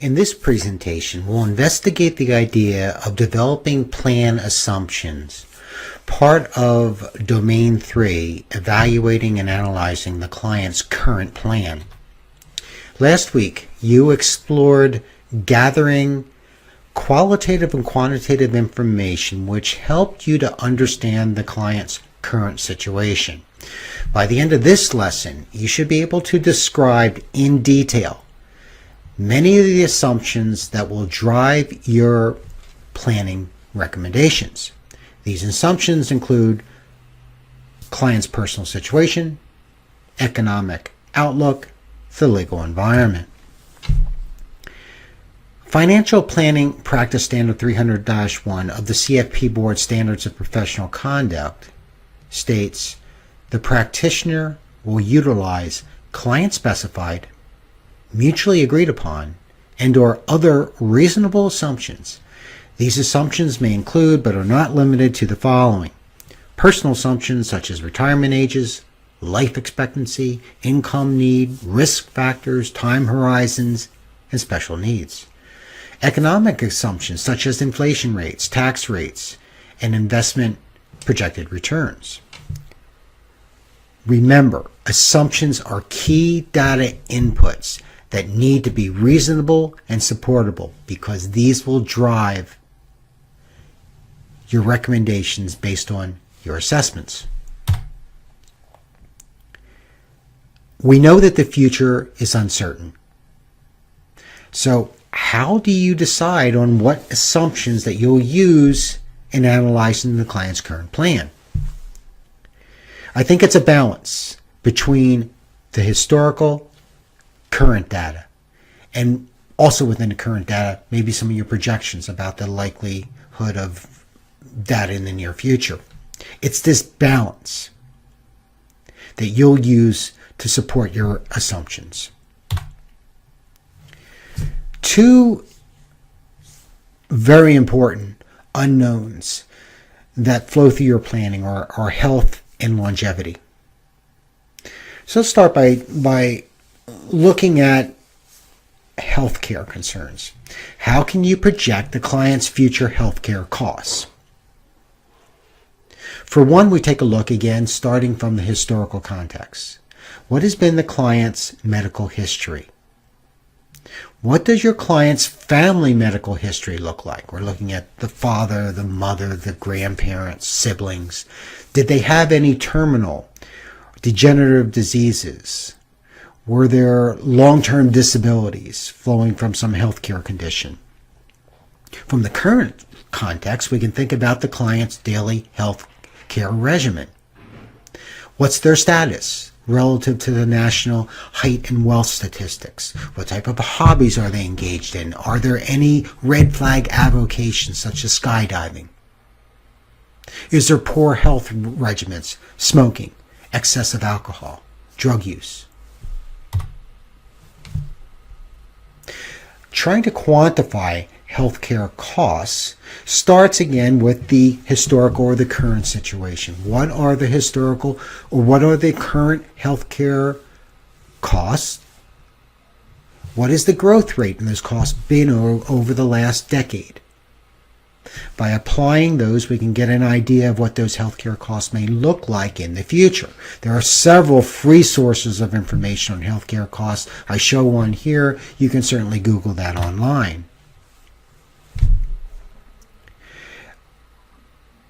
In this presentation, we'll investigate the idea of developing plan assumptions, part of Domain 3, evaluating and analyzing the client's current plan. Last week, you explored gathering qualitative and quantitative information which helped you to understand the client's current situation. By the end of this lesson, you should be able to describe in detail many of the assumptions that will drive your planning recommendations. These assumptions include client's personal situation, economic outlook, the legal environment. Financial Planning Practice Standard 300-1 of the CFP Board Standards of Professional Conduct states the practitioner will utilize client-specified, mutually agreed upon, and/or other reasonable assumptions. These assumptions may include, but are not limited to, the following: personal assumptions such as retirement ages, life expectancy, income need, risk factors, time horizons, and special needs. Economic assumptions such as inflation rates, tax rates, and investment projected returns. Remember, assumptions are key data inputs that need to be reasonable and supportable because these will drive your recommendations based on your assessments. We know that the future is uncertain. So how do you decide on what assumptions that you'll use in analyzing the client's current plan? I think it's a balance between the historical current data and also within the current data, maybe some of your projections about the likelihood of data in the near future. It's this balance that you'll use to support your assumptions. Two very important unknowns that flow through your planning are health and longevity. So let's start by looking at healthcare concerns. How can you project the client's future healthcare costs? For one, we take a look again starting from the historical context. What has been the client's medical history? What does your client's family medical history look like? We're looking at the father, the mother, the grandparents, siblings. Did they have any terminal, degenerative diseases? Were there long-term disabilities flowing from some healthcare condition? From the current context, we can think about the client's daily health care regimen. What's their status relative to the national height and wealth statistics? What type of hobbies are they engaged in? Are there any red flag avocations such as skydiving? Is there poor health regimens, smoking, excessive alcohol, drug use? Trying to quantify healthcare costs starts again with the historical or the current situation. What are the historical or what are the current healthcare costs? What is the growth rate in those costs been over the last decade? By applying those, we can get an idea of what those healthcare costs may look like in the future. There are several free sources of information on healthcare costs. I show one here. You can certainly Google that online.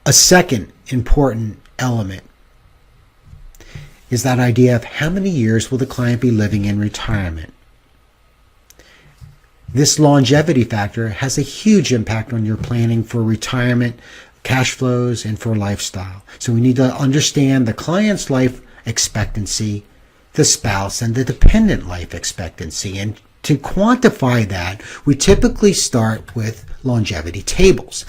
A second important element is that idea of how many years will the client be living in retirement. This longevity factor has a huge impact on your planning for retirement, cash flows, and for lifestyle. So we need to understand the client's life expectancy, the spouse, and the dependent life expectancy. And to quantify that, we typically start with longevity tables.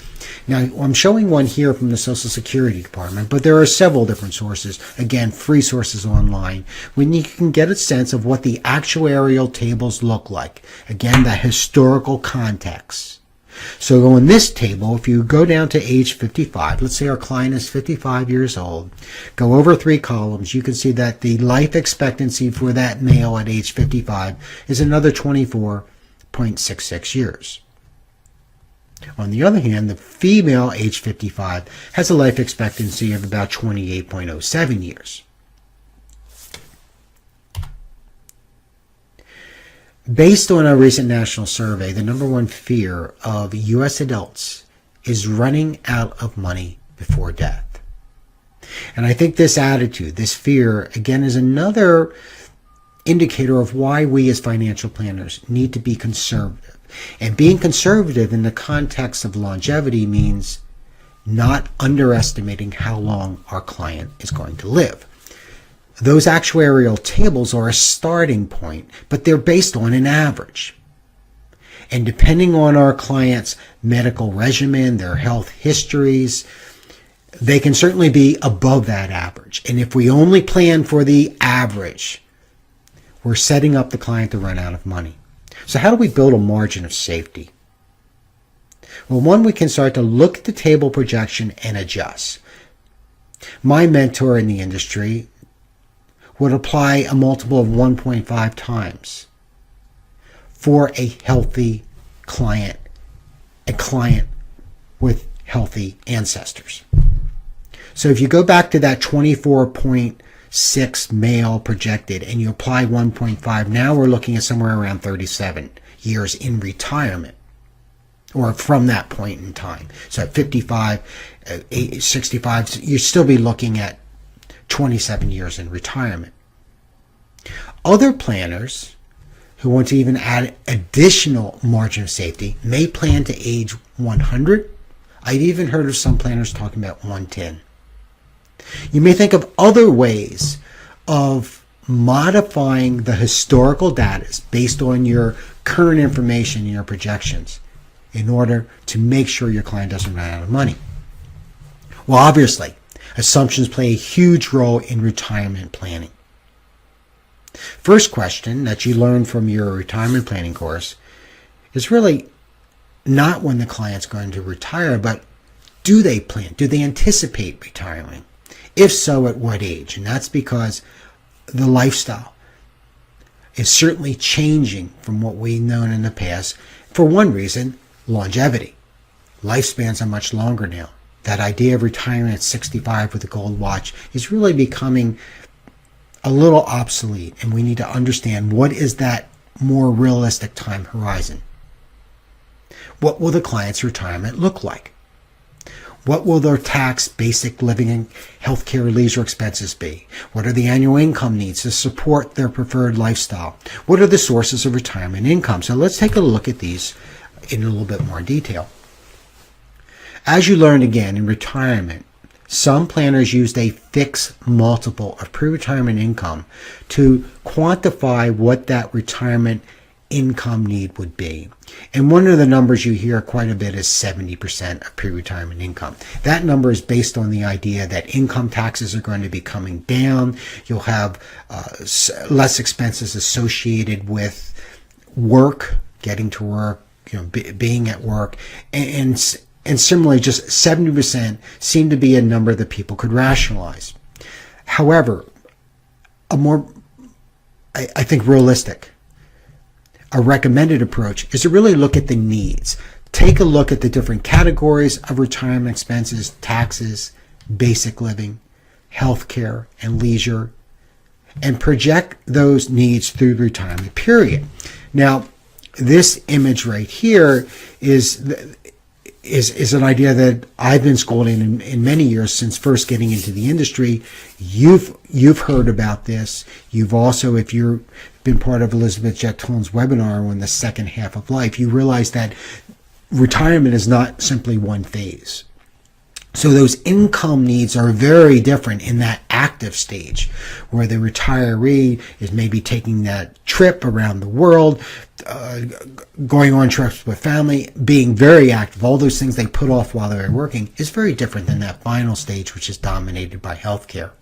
Now, I'm showing one here from the Social Security Department, but there are several different sources, again, free sources online, when you can get a sense of what the actuarial tables look like. Again, the historical context. So in this table, if you go down to age 55, let's say our client is 55 years old, go over 3 columns, you can see that the life expectancy for that male at age 55 is another 24 34.66 years. On the other hand, the female age 55 has a life expectancy of about 28.07 years. Based on a recent national survey, the number one fear of U.S. adults is running out of money before death. And I think this attitude, this fear, again, is another indicator of why we as financial planners need to be conservative. And being conservative in the context of longevity means not underestimating how long our client is going to live. Those actuarial tables are a starting point, but they're based on an average. And depending on our client's medical regimen, their health histories, they can certainly be above that average. And if we only plan for the average, we're setting up the client to run out of money. So how do we build a margin of safety? Well, one, we can start to look at the table projection and adjust. My mentor in the industry would apply a multiple of 1.5 times for a healthy client, a client with healthy ancestors. So if you go back to that 24.6 male projected and you apply 1.5, now we're looking at somewhere around 37 years in retirement, or from that point in time. So at 55, 65, you'd still be looking at 27 years in retirement. Other planners who want to even add additional margin of safety may plan to age 100. I've even heard of some planners talking about 110. You may think of other ways of modifying the historical data based on your current information and your projections in order to make sure your client doesn't run out of money. Well, obviously, assumptions play a huge role in retirement planning. First question that you learn from your retirement planning course is really not when the client's going to retire, but do they plan? Do they anticipate retiring? If so, at what age? And that's because the lifestyle is certainly changing from what we've known in the past. For one reason, longevity. Lifespans are much longer now. That idea of retiring at 65 with a gold watch is really becoming a little obsolete, and we need to understand what is that more realistic time horizon. What will the client's retirement look like? What will their tax, basic living, and healthcare leisure expenses be? What are the annual income needs to support their preferred lifestyle? What are the sources of retirement income? So let's take a look at these in a little bit more detail. As you learned again in retirement, some planners used a fixed multiple of pre-retirement income to quantify what that retirement income need would be. And one of the numbers you hear quite a bit is 70% of pre-retirement income. That number is based on the idea that income taxes are going to be coming down. You'll have less expenses associated with work, getting to work, being at work, and similarly, just 70% seemed to be a number that people could rationalize. However, a more, I think, realistic, a recommended approach is to really look at the needs. Take a look at the different categories of retirement expenses, taxes, basic living, healthcare, and leisure, and project those needs through the retirement period. Now, this image right here is an idea that I've been schooled in many years since first getting into the industry. You've heard about this. You've also, if you've been part of Elizabeth Jeton's webinar on the second half of life, you realize that retirement is not simply one phase. So those income needs are very different in that active stage, where the retiree is maybe taking that trip around the world, going on trips with family, being very active. All those things they put off while they're working is very different than that final stage, which is dominated by healthcare.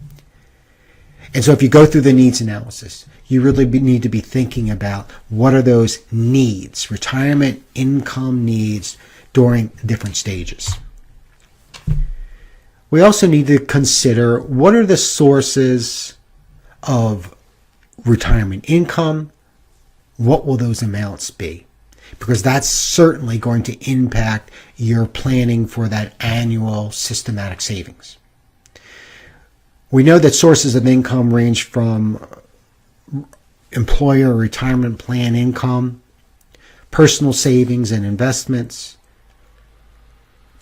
And so if you go through the needs analysis, you really need to be thinking about what are those needs, retirement income needs during different stages. We also need to consider what are the sources of retirement income. What will those amounts be? because that's certainly going to impact your planning for that annual systematic savings. We know that sources of income range from employer retirement plan income, personal savings and investments,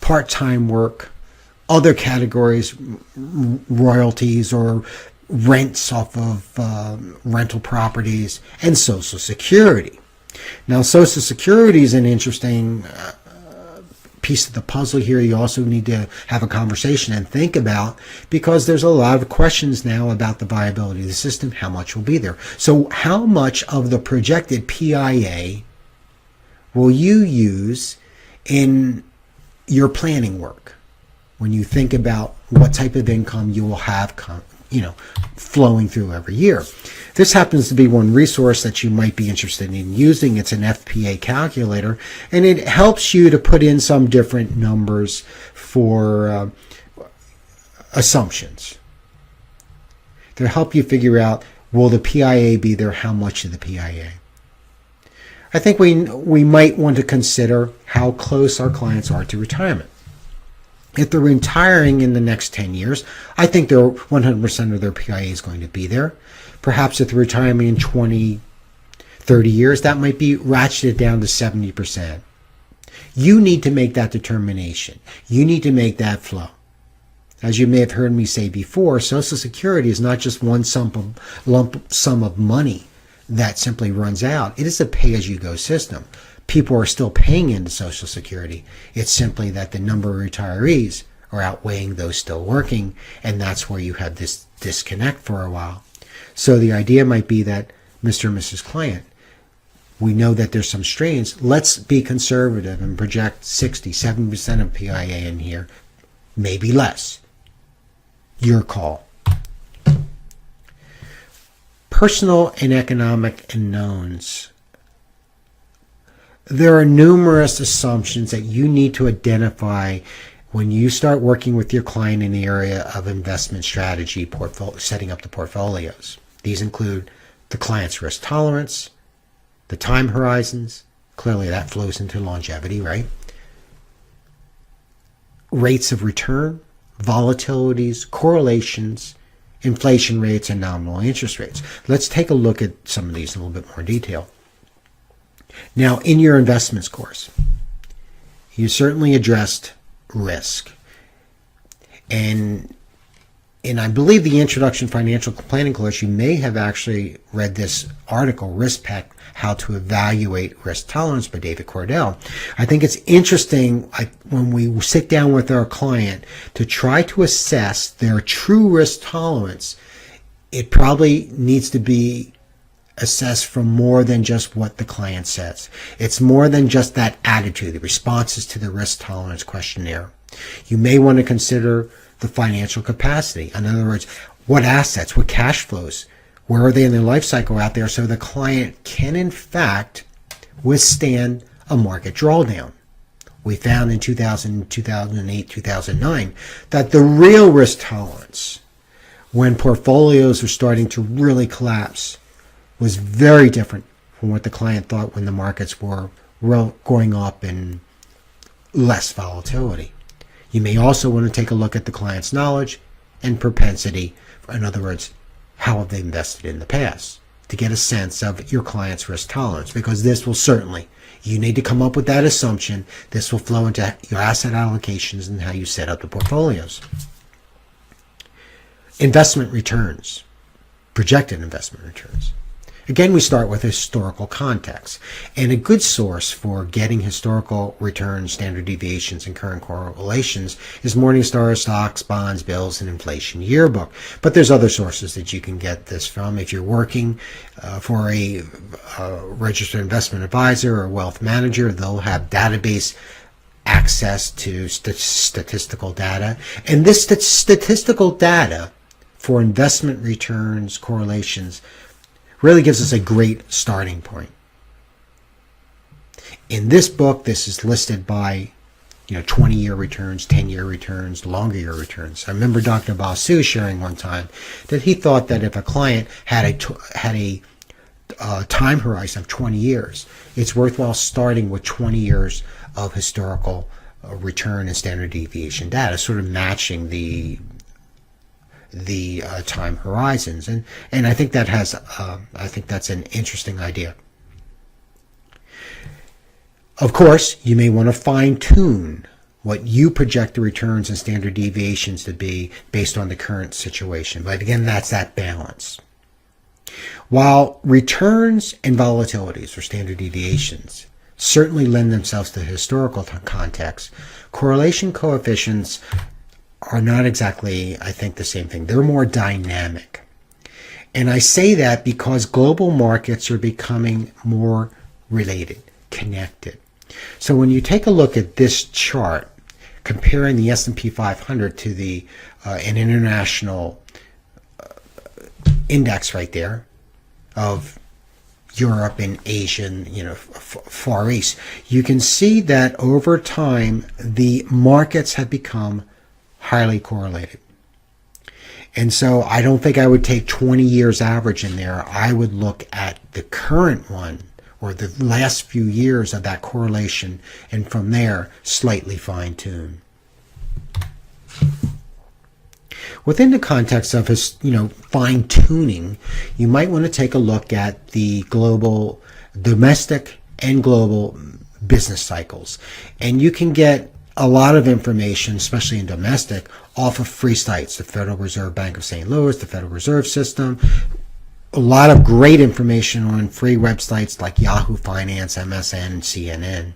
part-time work, other categories, royalties or rents off of rental properties, and Social Security. Now, Social Security is an interesting piece of the puzzle here. You also need to have a conversation and think about, because there's a lot of questions now about the viability of the system, how much will be there. So how much of the projected PIA will you use in your planning work when you think about what type of income you will have flowing through every year? This happens to be one resource that you might be interested in using. It's an FPA calculator, and it helps you to put in some different numbers for assumptions to help you figure out, will the PIA be there? How much of the PIA? I think we might want to consider how close our clients are to retirement. If they're retiring in the next 10 years, I think they're 100% of their PIA is going to be there. Perhaps if they're retiring in 20, 30 years, that might be ratcheted down to 70%. You need to make that determination. You need to make that flow. As you may have heard me say before, Social Security is not just one lump sum of money that simply runs out. It is a pay-as-you-go system. People are still paying into Social Security. It's simply that the number of retirees are outweighing those still working, and that's where you have this disconnect for a while. So the idea might be that, Mr. and Mrs. Client, we know that there's some strains. Let's be conservative and project 60, 70% of PIA in here, maybe less. Your call. Personal and economic unknowns. There are numerous assumptions that you need to identify when you start working with your client in the area of investment strategy, setting up the portfolios. These include the client's risk tolerance, the time horizons. Clearly that flows into longevity, right? Rates of return, volatilities, correlations, inflation rates, and nominal interest rates. Let's take a look at some of these in a little bit more detail. Now, in your investments course, you certainly addressed risk. And I believe the Introduction Financial Planning course, you may have actually read this article, Risk Pack, How to Evaluate Risk Tolerance by David Cordell. I think it's interesting when we sit down with our client to try to assess their true risk tolerance. It probably needs to be assessed from more than just what the client says. It's more than just that attitude, the responses to the risk tolerance questionnaire. You may want to consider the financial capacity. In other words, what assets, what cash flows, where are they in their life cycle out there, so the client can in fact withstand a market drawdown. We found in 2000, 2008, 2009 that the real risk tolerance, when portfolios were starting to really collapse, was very different from what the client thought when the markets were going up and less volatility. You may also want to take a look at the client's knowledge and propensity. In other words, how have they invested in the past, to get a sense of your client's risk tolerance, because this will certainly, you need to come up with that assumption. This will flow into your asset allocations and how you set up the portfolios. Investment returns, projected investment returns. Again, we start with historical context. And a good source for getting historical returns, standard deviations, and current correlations is Morningstar Stocks, Bonds, Bills, and Inflation Yearbook. But there's other sources that you can get this from. If you're working for a registered investment advisor or wealth manager, they'll have database access to statistical data. And this statistical data for investment returns, correlations, really gives us a great starting point. In this book, this is listed by 20-year returns, 10-year returns, longer year returns. I remember Dr. Basu sharing one time that he thought that if a client had a time horizon of 20 years, it's worthwhile starting with 20 years of historical return and standard deviation data, sort of matching the time horizons, and I think that has I think that's an interesting idea. Of course, you may want to fine-tune what you project the returns and standard deviations to be based on the current situation, but again, that's that balance. While returns and volatilities or standard deviations certainly lend themselves to historical context, correlation coefficients are not exactly, I think, the same thing. They're more dynamic. And I say that because global markets are becoming more related, connected. So when you take a look at this chart, comparing the S&P 500 to an international index right there of Europe and Asian, Far East, you can see that over time the markets have become highly correlated. And so I don't think I would take 20 years average in there. I would look at the current one or the last few years of that correlation, and from there slightly fine-tune. Within the context of fine-tuning, you might want to take a look at the global, domestic and global business cycles. And you can get a lot of information, especially in domestic, off of free sites, the Federal Reserve Bank of St. Louis, the Federal Reserve System. A lot of great information on free websites like Yahoo Finance, MSN, CNN.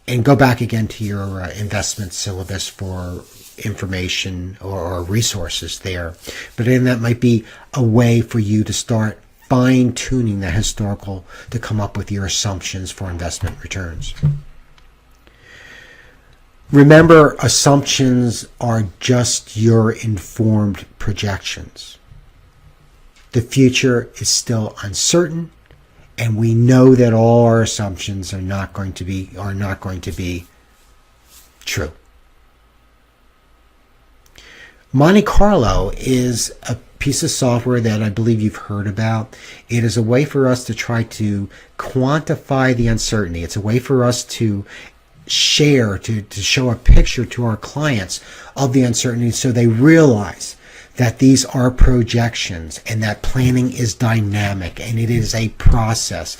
And go back again to your investment syllabus for information or resources there. But then that might be a way for you to start fine-tuning the historical to come up with your assumptions for investment returns. Remember, assumptions are just your informed projections. The future is still uncertain, and we know that all our assumptions are not going to be true. Monte Carlo is a piece of software that I believe you've heard about. It is a way for us to try to quantify the uncertainty. It's a way for us to share, to show a picture to our clients of the uncertainty so they realize that these are projections and that planning is dynamic and it is a process.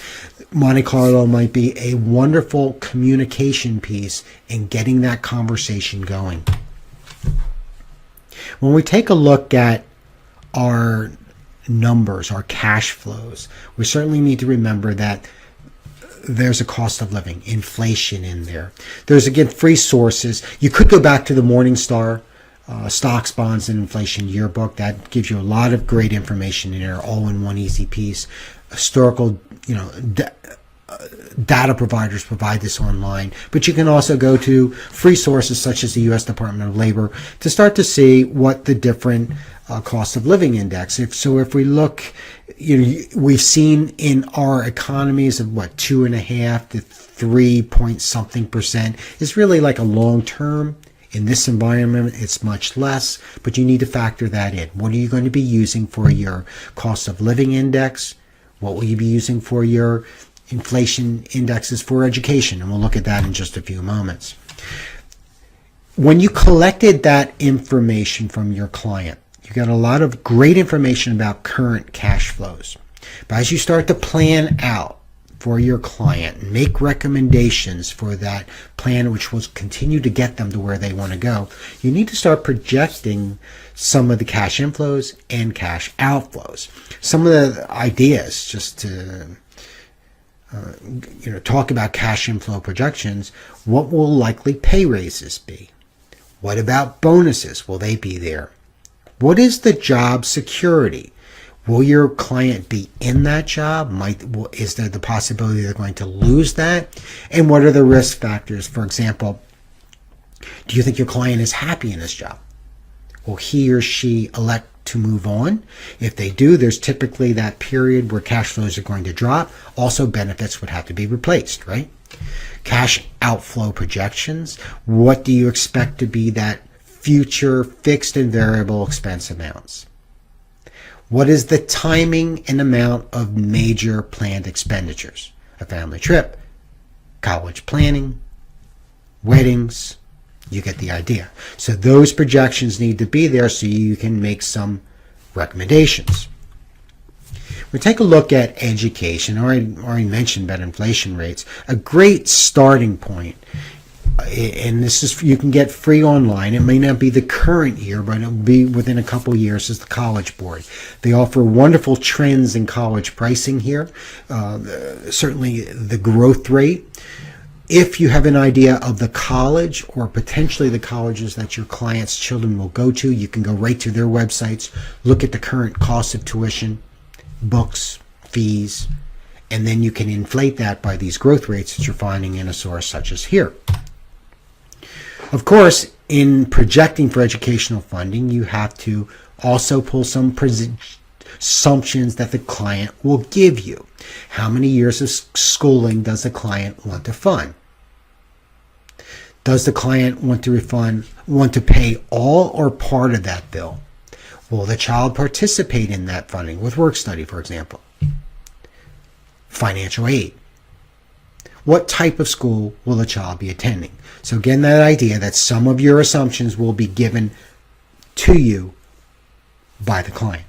Monte Carlo might be a wonderful communication piece in getting that conversation going. When we take a look at our numbers, our cash flows, we certainly need to remember that there's a cost of living, inflation in there. There's, again, free sources. You could go back to the Morningstar Stocks, Bonds, and Inflation Yearbook. That gives you a lot of great information in there, all in one easy piece. Historical, data providers provide this online, but you can also go to free sources such as the U.S. Department of Labor to start to see what the different cost of living index. If we look, we've seen in our economies of 2.5 to 3 point something percent is really like a long term. In this environment, it's much less, but you need to factor that in. What are you going to be using for your cost of living index? What will you be using for your inflation indexes for education? And we'll look at that in just a few moments. When you collected that information from your client, you got a lot of great information about current cash flows. But as you start to plan out for your client and make recommendations for that plan, which will continue to get them to where they want to go, you need to start projecting some of the cash inflows and cash outflows. Some of the ideas, just to talk about cash inflow projections. What will likely pay raises be? What about bonuses? Will they be there? What is the job security? Will your client be in that job? Is there the possibility they're going to lose that? And what are the risk factors? For example, do you think your client is happy in this job? Will he or she elect to move on? If they do, there's typically that period where cash flows are going to drop. Also, benefits would have to be replaced, right? Cash outflow projections. What do you expect to be that future fixed and variable expense amounts? What is the timing and amount of major planned expenditures? A family trip, college planning, weddings, you get the idea. So those projections need to be there so you can make some recommendations. We take a look at education. I already mentioned about inflation rates. A great starting point, and this is you can get free online. It may not be the current year, but it'll be within a couple years, is the College Board. They offer wonderful trends in college pricing here. Certainly the growth rate. If you have an idea of the college or potentially the colleges that your clients' children will go to, you can go right to their websites, look at the current cost of tuition, books, fees, and then you can inflate that by these growth rates that you're finding in a source such as here. Of course, in projecting for educational funding, you have to also pull some assumptions that the client will give you. How many years of schooling does the client want to fund? Does the client want to pay all or part of that bill? Will the child participate in that funding with work study, for example? Financial aid. What type of school will the child be attending? So again, that idea that some of your assumptions will be given to you by the client.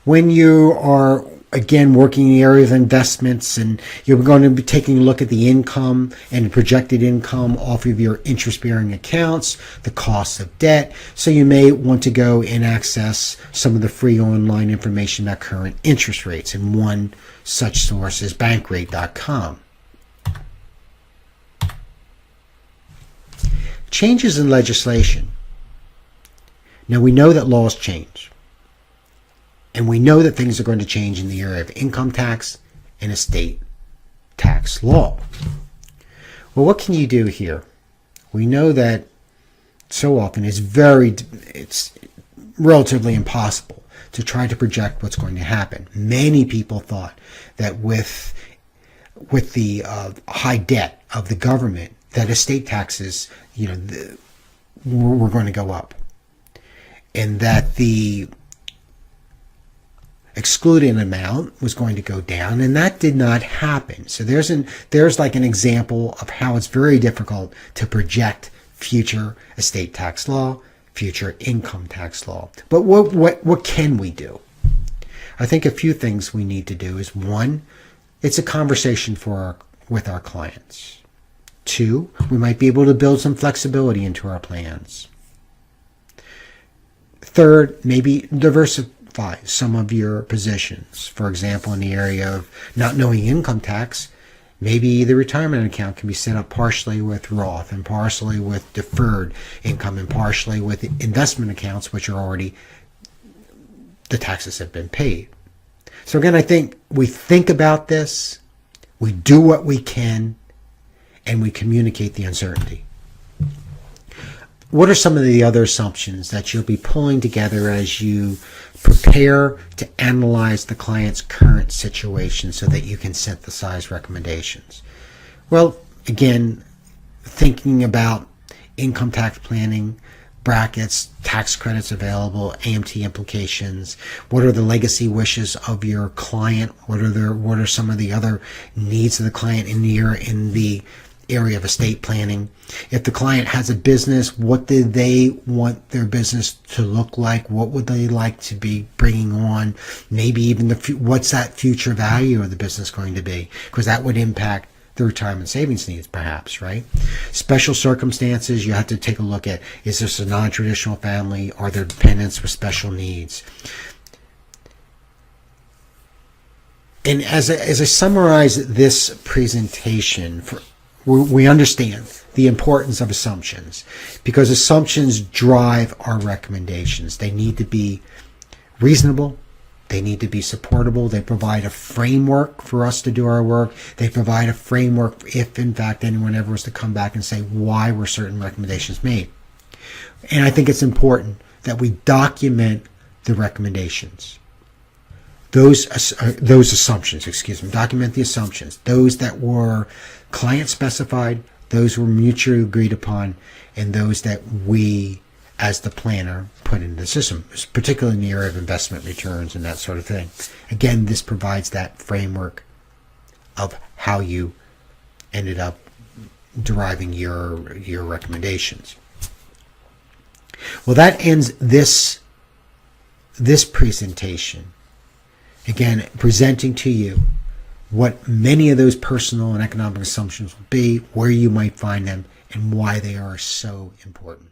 When you are, again, working in the area of investments and you're going to be taking a look at the income and projected income off of your interest-bearing accounts, the cost of debt, so you may want to go and access some of the free online information about current interest rates, and one such source is bankrate.com. Changes in legislation. Now we know that laws change. And we know that things are going to change in the area of income tax and estate tax law. Well, what can you do here? We know that so often it's relatively impossible to try to project what's going to happen. Many people thought that with the high debt of the government, that estate taxes, were going to go up, and that the excluded amount was going to go down, and that did not happen. So there's like an example of how it's very difficult to project future estate tax law, future income tax law. But what can we do? I think a few things we need to do is, one, it's a conversation with our clients. Two, we might be able to build some flexibility into our plans. Third, maybe diversify some of your positions. For example, in the area of not knowing income tax, maybe the retirement account can be set up partially with Roth and partially with deferred income and partially with investment accounts, which are already, the taxes have been paid. So again, I think we think about this, we do what we can, and we communicate the uncertainty. What are some of the other assumptions that you'll be pulling together as you prepare to analyze the client's current situation so that you can synthesize recommendations? Well, again, thinking about income tax planning, brackets, tax credits available, AMT implications. What are the legacy wishes of your client? What are some of the other needs of the client in the area of estate planning? If the client has a business, what do they want their business to look like? What would they like to be bringing on? Maybe even what's that future value of the business going to be? Because that would impact the retirement savings needs, perhaps, right? Special circumstances, you have to take a look at, is this a non-traditional family? Are there dependents with special needs? And as I summarize this presentation, we understand the importance of assumptions, because assumptions drive our recommendations. They need to be reasonable. They need to be supportable. They provide a framework for us to do our work. They provide a framework if, in fact, anyone ever was to come back and say why were certain recommendations made. And I think it's important that we document the recommendations. Those assumptions, document the assumptions. Those that were client specified, those were mutually agreed upon, and those that we as the planner put into the system, particularly in the area of investment returns and that sort of thing. Again, this provides that framework of how you ended up deriving your recommendations. Well, that ends this presentation. Again, presenting to you what many of those personal and economic assumptions will be, where you might find them, and why they are so important.